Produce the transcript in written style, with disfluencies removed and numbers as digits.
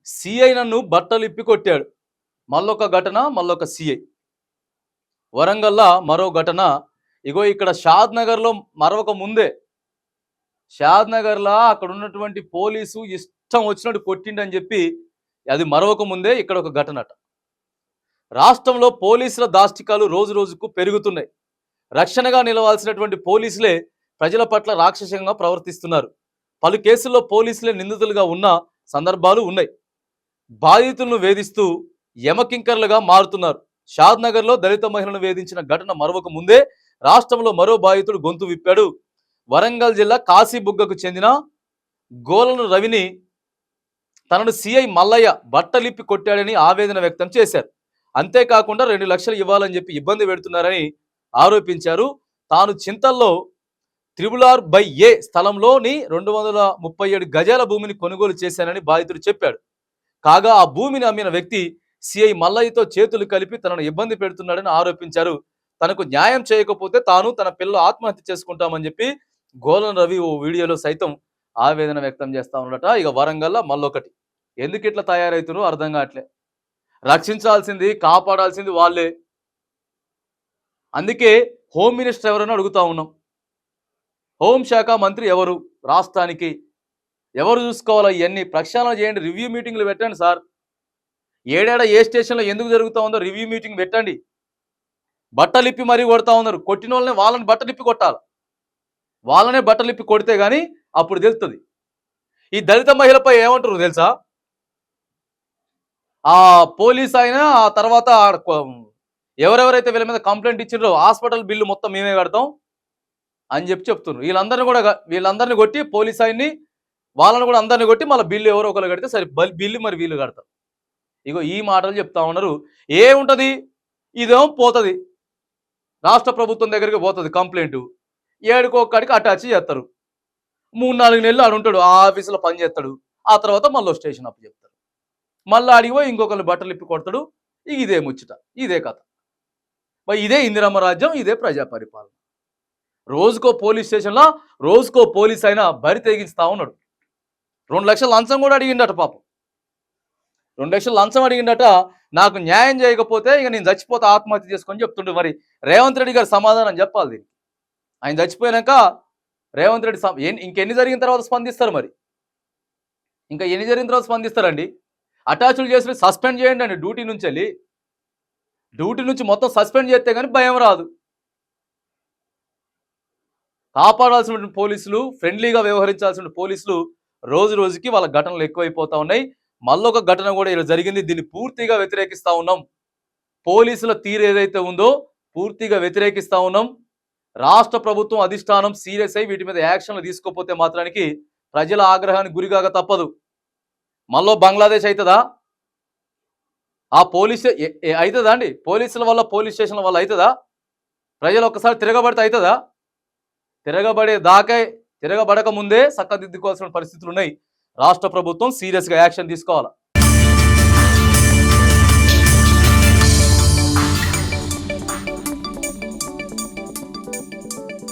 CI నన్ను బట్టలు ఇప్పి కొట్టాడు. మళ్ళొక ఘటన, మళ్ళొక సిఐ. వరంగల్‌ల మరో ఘటన. ఇగో ఇక్కడ షాద్ నగర్‌లో మరొక ముందే షాద్ నగర్‌ల అక్కడ ఉన్నటువంటి పోలీసు ఇష్టం వచ్చినట్టు కొట్టిండని చెప్పి అది మరొక ముందే ఇక్కడ ఒక ఘటనట. రాష్ట్రంలో పోలీసుల దాష్టికాలు రోజు రోజుకు పెరుగుతున్నాయి. రక్షణగా నిలవాల్సినటువంటి పోలీసులే ప్రజల పట్ల రాక్షసంగా ప్రవర్తిస్తున్నారు. పలు కేసుల్లో పోలీసులే నిందితులుగా ఉన్న సందర్భాలు ఉన్నాయి. బాధితులను వేధిస్తూ యమకింకర్లుగా మారుతున్నారు. షాద్ నగర్లో దళిత మహిళను వేధించిన ఘటన మరొక ముందే రాష్ట్రంలో మరో బాధితుడు గొంతు విప్పాడు. వరంగల్ జిల్లా కాశీబుగ్గకు చెందిన గోలను రవిని తనను సిఐ మల్లయ్య బట్టలిప్పి కొట్టాడని ఆవేదన వ్యక్తం చేశారు. అంతేకాకుండా 2 లక్షలు ఇవ్వాలని చెప్పి ఇబ్బంది పెడుతున్నారని ఆరోపించారు. తాను చింతల్లో త్రిబుల్-ఆర్/ఏ స్థలంలోని 237 గజాల భూమిని కొనుగోలు చేశానని బాధితుడు చెప్పాడు. కాగా ఆ భూమిని అమ్మిన వ్యక్తి సిఐ మల్లయ్యతో చేతులు కలిపి తనను ఇబ్బంది పెడుతున్నాడని ఆరోపించారు. తనకు న్యాయం చేయకపోతే తాను తన పిల్లలు ఆత్మహత్య చేసుకుంటామని చెప్పి గోలం రవి ఓ వీడియోలో సైతం ఆవేదన వ్యక్తం చేస్తా ఉన్నాడట. ఇక వరంగల్లా మళ్ళొకటి. ఎందుకు ఇట్లా తయారవుతున్నారో అర్థం కావట్లే. రక్షించాల్సింది, కాపాడాల్సింది వాళ్ళే. అందుకే హోమ్ మినిస్టర్ ఎవరని అడుగుతా ఉన్నాం. హోంశాఖ మంత్రి ఎవరు? రాష్ట్రానికి ఎవరు చూసుకోవాలా? ఇవన్నీ ప్రక్షాళన చేయండి, రివ్యూ మీటింగ్లు పెట్టండి సార్. ఏడేడా ఏ స్టేషన్లో ఎందుకు జరుగుతూ ఉందో రివ్యూ మీటింగ్ పెట్టండి. బట్టలిప్పి మరీ కొడతా ఉన్నారు. కొట్టిన వాళ్ళని బట్టలిప్పి కొట్టాలి. వాళ్ళనే బట్టలిప్పి కొడితే కానీ అప్పుడు తెలుస్తుంది. ఈ దళిత మహిళపై ఏమంటారు తెలుసా? ఆ పోలీస్ అయినా ఆ తర్వాత ఎవరెవరైతే వీళ్ళ మీద కంప్లైంట్ ఇచ్చిండ్రో హాస్పిటల్ బిల్లు మొత్తం మేమే కడతాం అని చెప్తున్నారు. వీళ్ళందరినీ కొట్టి పోలీస్ ఆయన్ని వాళ్ళని కూడా అందరిని కొట్టి మళ్ళీ బిల్లు ఎవరో ఒకరు కడితే సరే బిల్లు మరి వీళ్ళు కడతారు. ఇగో ఈ మాటలు చెప్తా ఉన్నారు. ఏముంటుంది? ఇదేమో పోతుంది రాష్ట్ర ప్రభుత్వం దగ్గరికి పోతుంది కంప్లైంట్. ఏడుకోక్కడికి అటాచ్ చేస్తారు. 3-4 నెలలు ఆడు ఉంటాడు, ఆ ఆఫీసులో పని చేస్తాడు. ఆ తర్వాత మళ్ళీ స్టేషన్ అప్పు చెప్తారు. మళ్ళీ అడిగిపోయి ఇంకొకరు బట్టలు ఇప్పి కొడతాడు. ఇదే ముచ్చట, ఇదే కథ. ఇదే ఇందిరమ్మ రాజ్యం, ఇదే ప్రజా పరిపాలన. రోజుకో పోలీస్ స్టేషన్లో రోజుకో పోలీస్ అయినా బరి తెగిస్తా ఉన్నాడు. 2 లక్షల లంచం కూడా అడిగిండట పాపం. 2 లక్షల లంచం అడిగిండట. నాకు న్యాయం చేయకపోతే ఇక నేను చచ్చిపోతే ఆత్మహత్య చేసుకొని చెప్తుండే. మరి రేవంత్ రెడ్డి గారు సమాధానం చెప్పాలి దీనికి. ఆయన చచ్చిపోయాక రేవంత్ రెడ్డి ఇంకెన్ని జరిగిన తర్వాత స్పందిస్తారు? మరి ఇంకా ఎన్ని జరిగిన తర్వాత స్పందిస్తారండి? అటాచ్లు చేసి సస్పెండ్ చేయండి అండి డ్యూటీ నుంచి వెళ్ళి. డ్యూటీ నుంచి మొత్తం సస్పెండ్ చేస్తే కానీ భయం రాదు. కాపాడాల్సిన పోలీసులు, ఫ్రెండ్లీగా వ్యవహరించాల్సిన పోలీసులు రోజు రోజుకి వాళ్ళ ఘటనలు ఎక్కువైపోతా ఉన్నాయి. మళ్ళొక ఘటన కూడా ఇలా జరిగింది. దీన్ని పూర్తిగా వ్యతిరేకిస్తా ఉన్నాం. పోలీసుల తీరు ఏదైతే ఉందో పూర్తిగా వ్యతిరేకిస్తా ఉన్నాం. రాష్ట్ర ప్రభుత్వం అధిష్టానం సీరియస్ అయి వీటి మీద యాక్షన్లు తీసుకోకపోతే మాత్రానికి ప్రజల ఆగ్రహానికి గురికాక తప్పదు. మళ్ళీ బంగ్లాదేశ్ అవుతుందా? ఆ పోలీసు అవుతుందా అండి? పోలీసుల వల్ల, పోలీస్ స్టేషన్ల వల్ల అవుతుందా? ప్రజలు ఒక్కసారి తిరగబడితే అవుతుందా? తిరగబడక ముందే చక్కదిద్దుకోవాల్సిన పరిస్థితులు ఉన్నాయి. రాష్ట్ర ప్రభుత్వం సీరియస్గా యాక్షన్ తీసుకోవాలి.